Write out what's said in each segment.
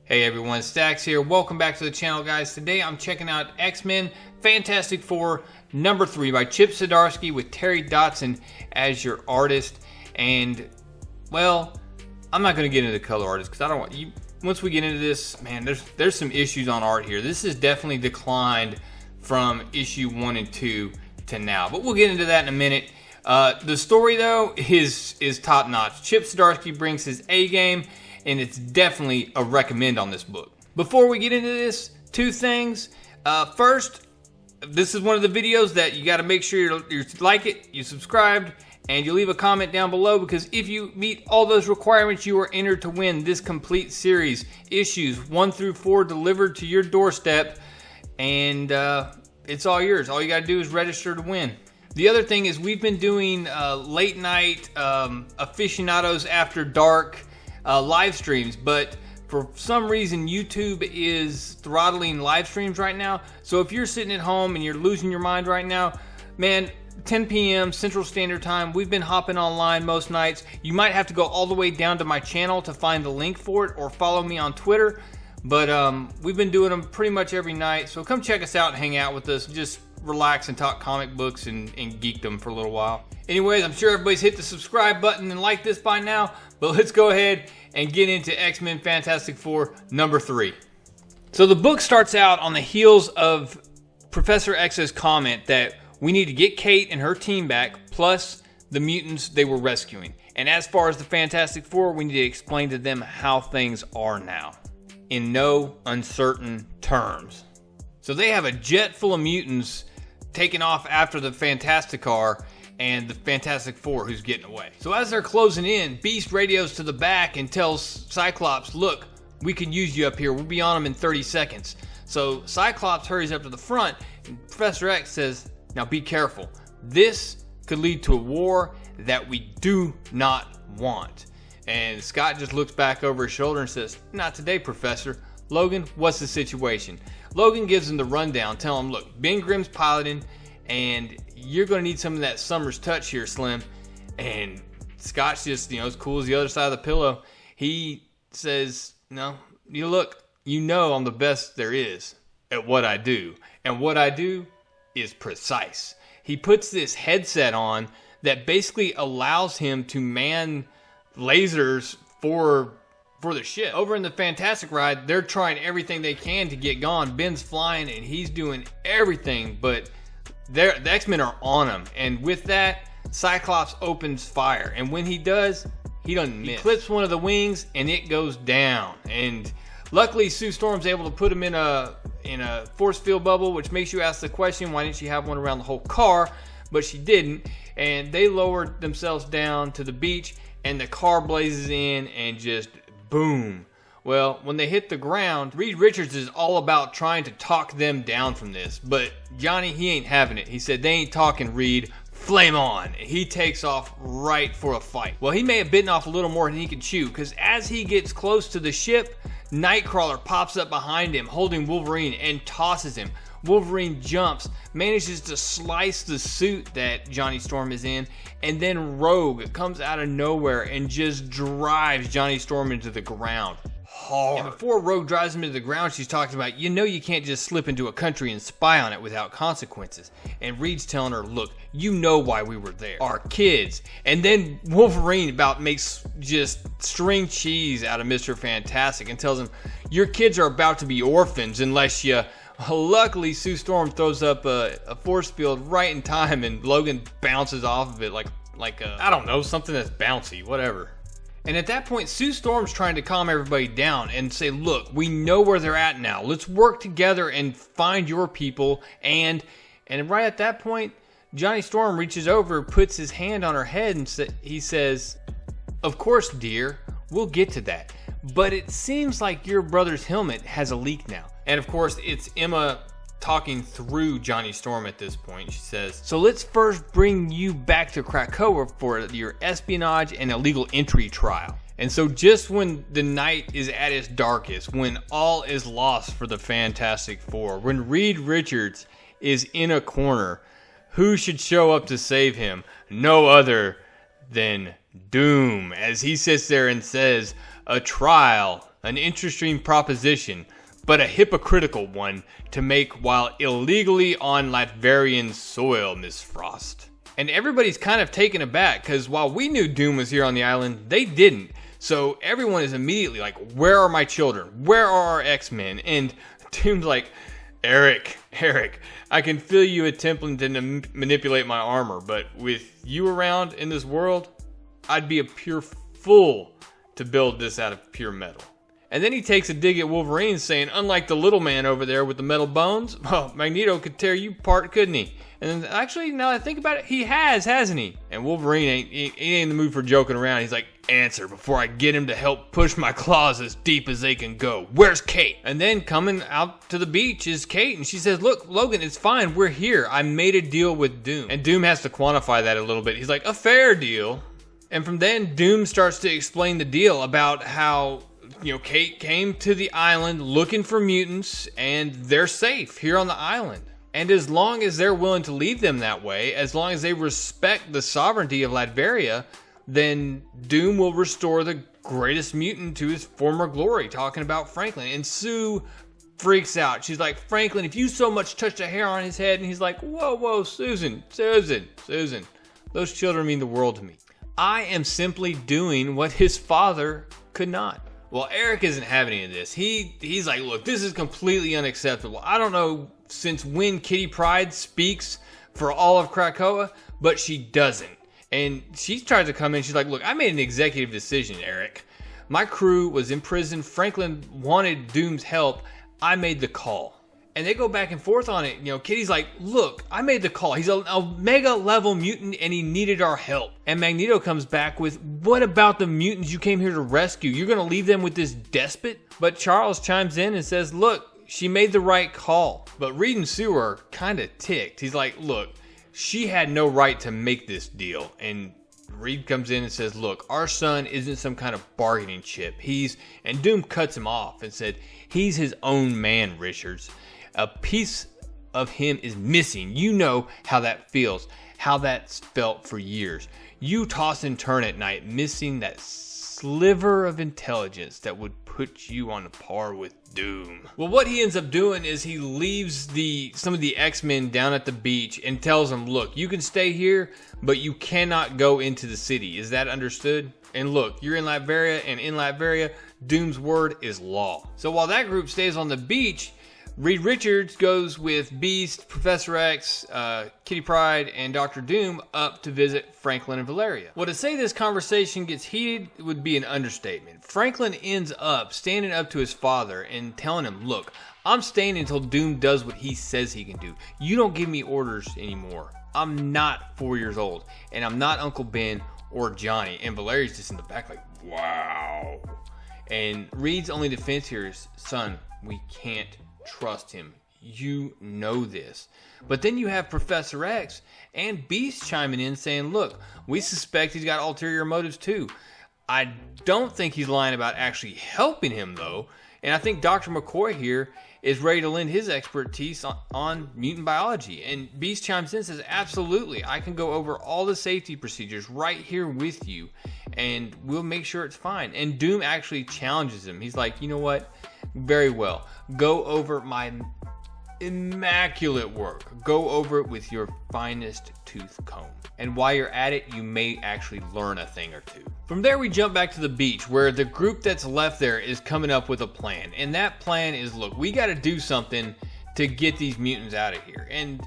Hey everyone, Stacks here. Welcome back to the channel, guys. Today I'm checking out X-Men Fantastic Four number 3 by Chip Zdarsky with Terry Dodson as your artist. And, well, I'm not going to get into the color artist because I don't want you. Once we get into this, man, there's some issues on art here. This has definitely declined from issue 1 and 2 to now, but we'll get into that in a minute. The story, though, is top notch. Chip Zdarsky brings his A game, and it's definitely a recommend on this book. Before we get into this, two things. First, this is one of the videos that you got to make sure you like it, you subscribed, and you leave a comment down below, because if you meet all those requirements, you are entered to win this complete series, issues 1 through 4 delivered to your doorstep, and it's all yours. All you got to do is register to win. The other thing is we've been doing late night aficionados after dark live streams, but for some reason YouTube is throttling live streams right now. So if you're sitting at home and you're losing your mind right now, man, 10 p.m. Central Standard Time, we've been hopping online most nights. You might have to go all the way down to my channel to find the link for it, or follow me on Twitter. But we've been doing them pretty much every night, so come check us out and hang out with us. Just relax and talk comic books and geekdom for a little while. Anyways, I'm sure everybody's hit the subscribe button and like this by now, but let's go ahead and get into X-Men Fantastic Four number 3. So the book starts out on the heels of Professor X's comment that we need to get Kate and her team back, plus the mutants they were rescuing. And as far as the Fantastic Four, we need to explain to them how things are now, in no uncertain terms. So they have a jet full of mutants taking off after the Fantastic Car and the Fantastic Four who's getting away. So as they're closing in, Beast radios to the back and tells Cyclops, look, we can use you up here. We'll be on them in 30 seconds. So Cyclops hurries up to the front, and Professor X says, now be careful. This could lead to a war that we do not want. And Scott just looks back over his shoulder and says, not today, Professor. Logan, what's the situation? Logan gives him the rundown, telling him, look, Ben Grimm's piloting, and you're going to need some of that Summers touch here, Slim. And Scott's just, as cool as the other side of the pillow. He says, no, you look, I'm the best there is at what I do. And what I do is precise. He puts this headset on that basically allows him to man lasers for the ship. Over in the Fantastic Ride, they're trying everything they can to get gone. Ben's flying and he's doing everything, but the X-Men are on him. And with that, Cyclops opens fire. And when he does, he doesn't miss. He clips one of the wings and it goes down. And luckily, Sue Storm's able to put him in a force field bubble, which makes you ask the question, why didn't she have one around the whole car? But she didn't. And they lowered themselves down to the beach, and the car blazes in and just boom. Well, when they hit the ground, Reed Richards is all about trying to talk them down from this. But Johnny, he ain't having it. He said, they ain't talking, Reed. Flame on. He takes off right for a fight. Well, he may have bitten off a little more than he could chew, because as he gets close to the ship, Nightcrawler pops up behind him, holding Wolverine, and tosses him. Wolverine jumps, manages to slice the suit that Johnny Storm is in, and then Rogue comes out of nowhere and just drives Johnny Storm into the ground hard. And before Rogue drives him into the ground, she's talking about, you can't just slip into a country and spy on it without consequences. And Reed's telling her, look, you know why we were there. Our kids. And then Wolverine about makes just string cheese out of Mr. Fantastic and tells him, your kids are about to be orphans unless you... Luckily, Sue Storm throws up a force field right in time, and Logan bounces off of it like I don't know, something that's bouncy, whatever. And at that point, Sue Storm's trying to calm everybody down and say, look, we know where they're at now. Let's work together and find your people. And right at that point, Johnny Storm reaches over, puts his hand on her head, and he says, of course, dear, we'll get to that. But it seems like your brother's helmet has a leak now. And of course, it's Emma talking through Johnny Storm at this point. She says, so let's first bring you back to Krakoa for your espionage and illegal entry trial. And so just when the night is at its darkest, when all is lost for the Fantastic Four, when Reed Richards is in a corner, who should show up to save him? No other than Doom, as he sits there and says, a trial An interesting proposition, but a hypocritical one to make while illegally on Latverian soil, Miss Frost. And everybody's kind of taken aback, because while we knew Doom was here on the island, they didn't. So everyone is immediately like, where are my children? Where are our X-Men? And Doom's like, Eric, I can feel you attempting to manipulate my armor, but with you around in this world, I'd be a pure fool to build this out of pure metal. And then he takes a dig at Wolverine, saying, unlike the little man over there with the metal bones, well, Magneto could tear you apart, couldn't he? And then, actually, now that I think about it, he has, hasn't he? And Wolverine ain't in the mood for joking around. He's like, answer before I get him to help push my claws as deep as they can go. Where's Kate? And then coming out to the beach is Kate, and she says, look, Logan, it's fine. We're here. I made a deal with Doom. And Doom has to quantify that a little bit. He's like, a fair deal. And from then, Doom starts to explain the deal about how, Kate came to the island looking for mutants, and they're safe here on the island. And as long as they're willing to leave them that way, as long as they respect the sovereignty of Latveria, then Doom will restore the greatest mutant to his former glory, talking about Franklin. And Sue freaks out. She's like, Franklin, if you so much touched a hair on his head, and he's like, whoa, Susan, those children mean the world to me. I am simply doing what his father could not. Well, Eric isn't having any of this. He's like, look, this is completely unacceptable. I don't know since when Kitty Pryde speaks for all of Krakoa, but she doesn't. And she tries to come in. She's like, look, I made an executive decision, Eric. My crew was in prison. Franklin wanted Doom's help. I made the call. And they go back and forth on it. Kitty's like, look, I made the call. He's a mega level mutant and he needed our help. And Magneto comes back with, what about the mutants you came here to rescue? You're going to leave them with this despot? But Charles chimes in and says, look, she made the right call. But Reed and Sue are kind of ticked. He's like, look, she had no right to make this deal. And Reed comes in and says, look, our son isn't some kind of bargaining chip. And Doom cuts him off and said, he's his own man, Richards. A piece of him is missing. You know how that feels, how that's felt for years. You toss and turn at night, missing that sliver of intelligence that would put you on a par with Doom. Well, what he ends up doing is he leaves some of the X-Men down at the beach and tells them, look, you can stay here, but you cannot go into the city. Is that understood? And look, you're in Latveria, and in Latveria, Doom's word is law. So while that group stays on the beach, Reed Richards goes with Beast, Professor X, Kitty Pryde, and Dr. Doom up to visit Franklin and Valeria. Well, to say this conversation gets heated would be an understatement. Franklin ends up standing up to his father and telling him, look, I'm staying until Doom does what he says he can do. You don't give me orders anymore. I'm not 4 years old, and I'm not Uncle Ben or Johnny. And Valeria's just in the back like, wow. And Reed's only defense here is, son, we can't trust him. You know this. But then you have Professor X and Beast chiming in saying, look, we suspect he's got ulterior motives too. I don't think he's lying about actually helping him though. And I think Dr. McCoy here is ready to lend his expertise on mutant biology. And Beast chimes in and says, absolutely, I can go over all the safety procedures right here with you and we'll make sure it's fine. And Doom actually challenges him. He's like, you know what? Very well. Go over my immaculate work. Go over it with your finest tooth comb. And while you're at it, you may actually learn a thing or two. From there, we jump back to the beach where the group that's left there is coming up with a plan. And that plan is, look, we got to do something to get these mutants out of here. And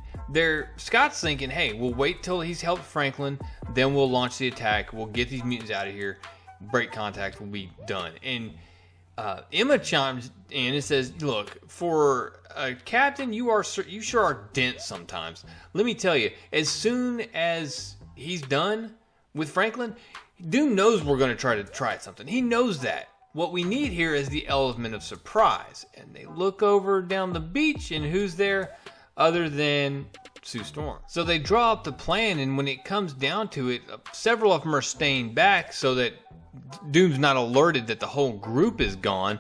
Scott's thinking, hey, we'll wait till he's helped Franklin, then we'll launch the attack. We'll get these mutants out of here. Break contact, we'll be done. And Emma chimes in and says, look, for a captain, you sure are dense sometimes. Let me tell you, as soon as he's done with Franklin, Doom knows we're going to try something. He knows that. What we need here is the element of surprise. And they look over down the beach, and who's there other than Sue Storm? So they draw up the plan, and when it comes down to it, several of them are staying back so that Doom's not alerted that the whole group is gone.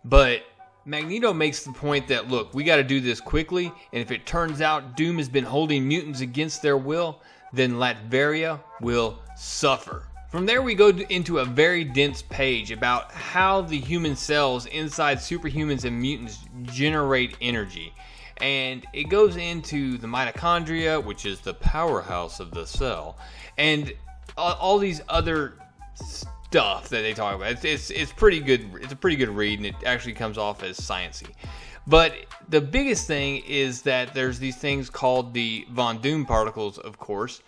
But Magneto makes the point that, look, we got to do this quickly, and if it turns out Doom has been holding mutants against their will, then Latveria will suffer. From there, we go into a very dense page about how the human cells inside superhumans and mutants generate energy. And it goes into the mitochondria, which is the powerhouse of the cell, and all these other stuff that they talk about. It's pretty good. It's a pretty good read, and it actually comes off as sciencey. But the biggest thing is that there's these things called the von Doom particles, of course,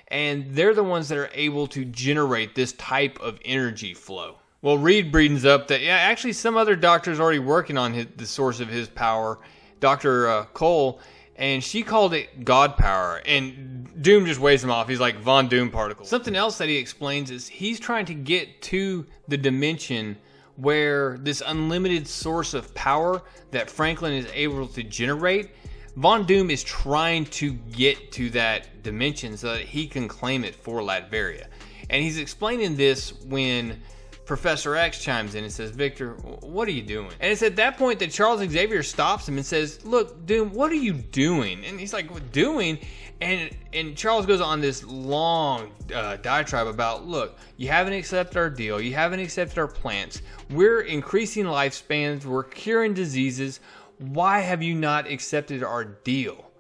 and they're the ones that are able to generate this type of energy flow. Well, Reed brings up that, yeah, actually some other doctor's already working on the source of his power, Dr. Cole, and she called it God power, and Doom just waves him off. He's like, Von Doom particles. Something else that he explains is he's trying to get to the dimension where this unlimited source of power that Franklin is able to generate, Von Doom is trying to get to that dimension so that he can claim it for Latveria. And he's explaining this when Professor X chimes in and says, Victor, what are you doing? And it's at that point that Charles Xavier stops him and says, look, Doom, what are you doing? And he's like, what doing? And Charles goes on this long diatribe about, look, you haven't accepted our deal. You haven't accepted our plants. We're increasing lifespans. We're curing diseases. Why have you not accepted our deal?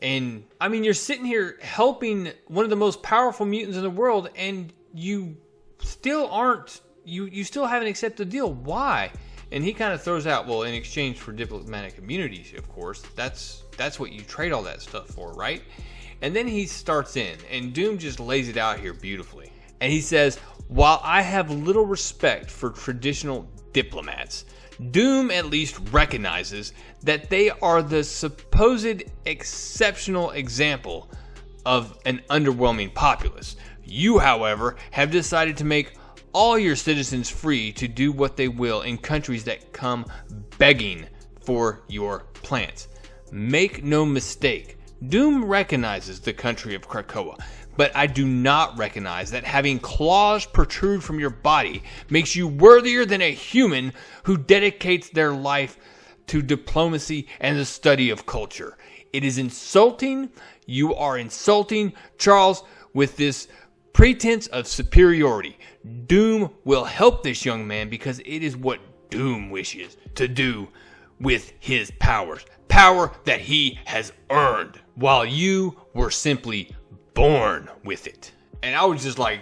And I mean, you're sitting here helping one of the most powerful mutants in the world, and you still aren't, you still haven't accepted the deal. Why? And he kind of throws out, well, in exchange for diplomatic immunity, of course. That's what you trade all that stuff for, right? And then he starts in, and Doom just lays it out here beautifully. And he says, while I have little respect for traditional diplomats, Doom at least recognizes that they are the supposed exceptional example of an underwhelming populace. You, however, have decided to make all your citizens free to do what they will in countries that come begging for your plants. Make no mistake, Doom recognizes the country of Krakoa, but I do not recognize that having claws protrude from your body makes you worthier than a human who dedicates their life to diplomacy and the study of culture. It is insulting. You are insulting Charles with this pretense of superiority. Doom will help this young man because it is what Doom wishes to do with his powers. Power that he has earned, while you were simply born with it. And I was just like,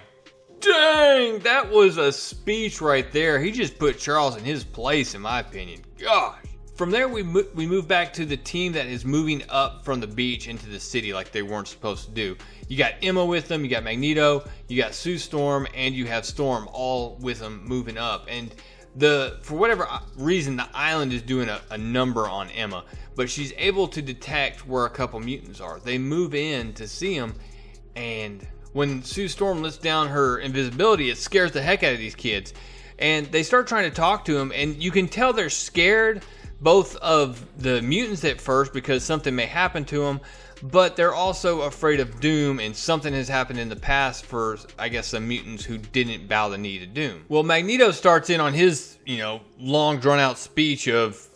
dang, that was a speech right there. He just put Charles in his place, in my opinion. Gosh. From there, we move back to the team that is moving up from the beach into the city like they weren't supposed to do. You got Emma with them, you got Magneto, you got Sue Storm, and you have Storm all with them moving up. And for whatever reason, the island is doing a number on Emma, but she's able to detect where a couple mutants are. They move in to see them, and when Sue Storm lets down her invisibility, it scares the heck out of these kids. And they start trying to talk to them, and you can tell they're scared, both of the mutants at first because something may happen to them, but they're also afraid of Doom, and something has happened in the past for, I guess, some mutants who didn't bow the knee to Doom. Well, Magneto starts in on his, long drawn-out speech of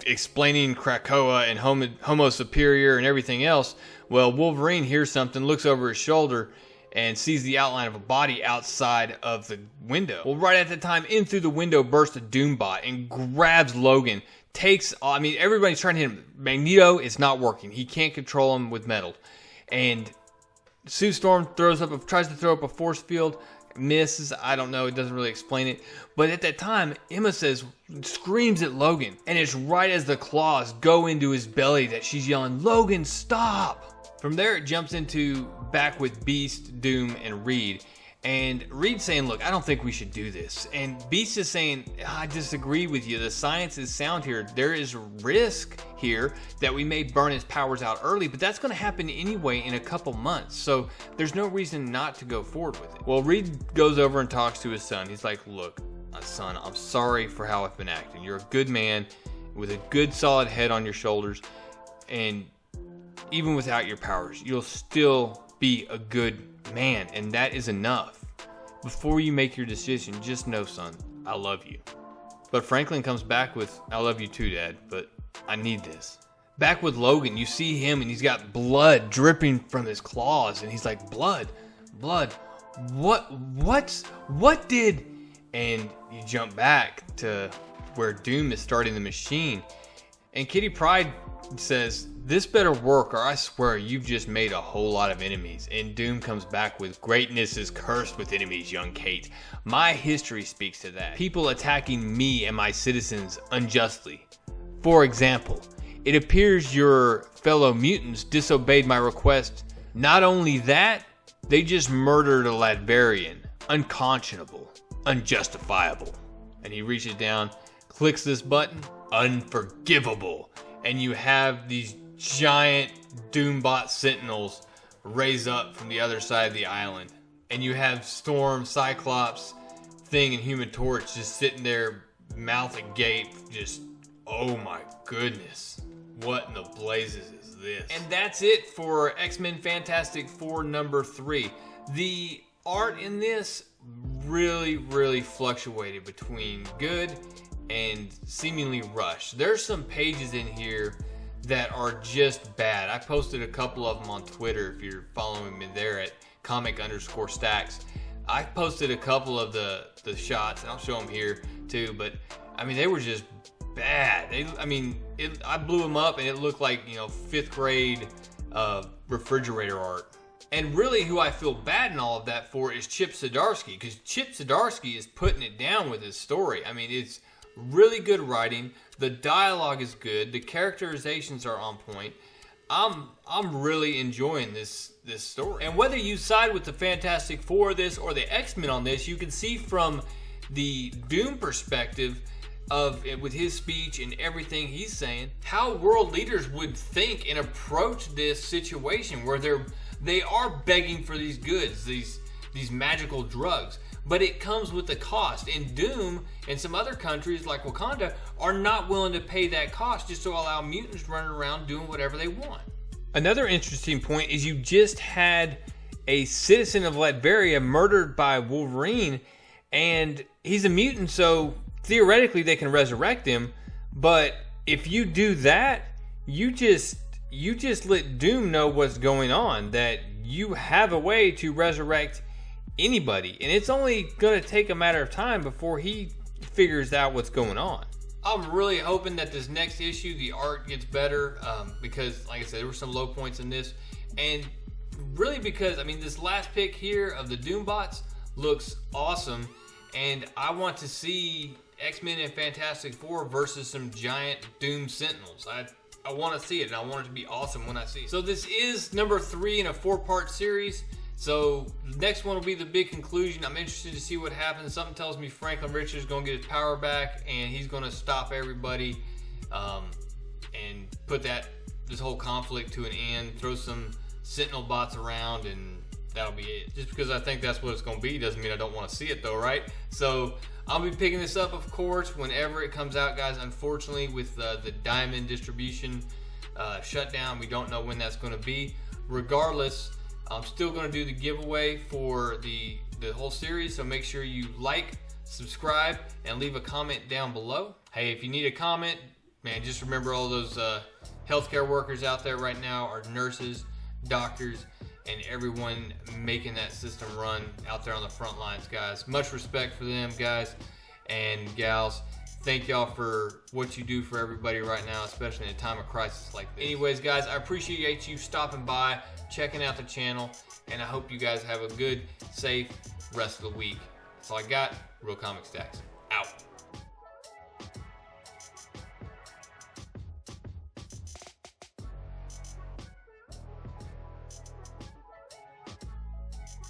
explaining Krakoa and Homo Superior and everything else. Well, Wolverine hears something, looks over his shoulder, and sees the outline of a body outside of the window. Well, right at the time, in through the window bursts a Doombot and grabs Logan. Everybody's trying to hit him. Magneto is not working. He can't control him with metal. And Sue Storm tries to throw up a force field, misses. I don't know. It doesn't really explain it. But at that time, Emma screams at Logan. And it's right as the claws go into his belly that she's yelling, Logan, stop! From there, it jumps into back with Beast, Doom, and Reed. And Reed's saying, look, I don't think we should do this. And Beast is saying, I disagree with you. The science is sound here. There is risk here that we may burn his powers out early, but that's going to happen anyway in a couple months. So there's no reason not to go forward with it. Well, Reed goes over and talks to his son. He's like, look, son, I'm sorry for how I've been acting. You're a good man with a good solid head on your shoulders. And even without your powers, you'll still be a good man, and that is enough. Before you make your decision, just know, son, I love you. But Franklin comes back with, I love you too, Dad, but I need this. Back with Logan, you see him and he's got blood dripping from his claws, and he's like, blood, what did, and you jump back to where Doom is starting the machine, and Kitty Pryde says, "This better work or I swear you've just made a whole lot of enemies." And Doom comes back with, "Greatness is cursed with enemies, young Kate. My history speaks to that. People attacking me and my citizens unjustly. For example, it appears your fellow mutants disobeyed my request. Not only that, they just murdered a Latvian. Unconscionable. Unjustifiable." And he reaches down, clicks this button, "Unforgivable." And you have these giant Doombot sentinels raise up from the other side of the island. And you have Storm, Cyclops, Thing, and Human Torch just sitting there, mouth agape, just, oh my goodness. What in the blazes is this? And that's it for X-Men Fantastic Four number 3. The art in this really fluctuated between good and seemingly rushed. There's some pages in here that are just bad. I posted a couple of them on Twitter if you're following me there at comic_stacks. I posted a couple of the shots, and I'll show them here too, but I mean, they were just bad. I blew them up and it looked like, 5th grade refrigerator art. And really who I feel bad in all of that for is Chip Zdarsky, because Chip Zdarsky is putting it down with his story. I mean, it's really good writing. The dialogue is good. The characterizations are on point. I'm really enjoying this story. And whether you side with the Fantastic Four of this or the X-Men on this, you can see from the Doom perspective of with his speech and everything he's saying, how world leaders would think and approach this situation where they are begging for these goods, these magical drugs, but it comes with a cost. And Doom and some other countries like Wakanda are not willing to pay that cost just to allow mutants running around doing whatever they want. Another interesting point is you just had a citizen of Latveria murdered by Wolverine, and he's a mutant, so theoretically they can resurrect him. But if you do that, you just let Doom know what's going on, that you have a way to resurrect anybody, and it's only going to take a matter of time before he figures out what's going on. I'm really hoping that this next issue, the art gets better, because, like I said, there were some low points in this, and really because, this last pick here of the Doombots looks awesome, and I want to see X-Men and Fantastic Four versus some giant Doom Sentinels. I want to see it, and I want it to be awesome when I see it. So this is number 3 in a 4-part series. So the next one will be the big conclusion. I'm interested to see what happens. Something tells me Franklin Richards is going to get his power back, and he's going to stop everybody and put this whole conflict to an end. Throw some Sentinel bots around, and that'll be it. Just because I think that's what it's going to be doesn't mean I don't want to see it, though, right? So I'll be picking this up, of course, whenever it comes out, guys. Unfortunately, with the Diamond distribution shutdown, we don't know when that's going to be. Regardless, I'm still going to do the giveaway for the whole series, so make sure you like, subscribe, and leave a comment down below. Hey, if you need a comment, man, just remember all those healthcare workers out there right now, our nurses, doctors, and everyone making that system run out there on the front lines, guys. Much respect for them, guys and gals. Thank y'all for what you do for everybody right now, especially in a time of crisis like this. Anyways, guys, I appreciate you stopping by, checking out the channel, and I hope you guys have a good, safe rest of the week. That's all I got. Real Comic Stacks, out.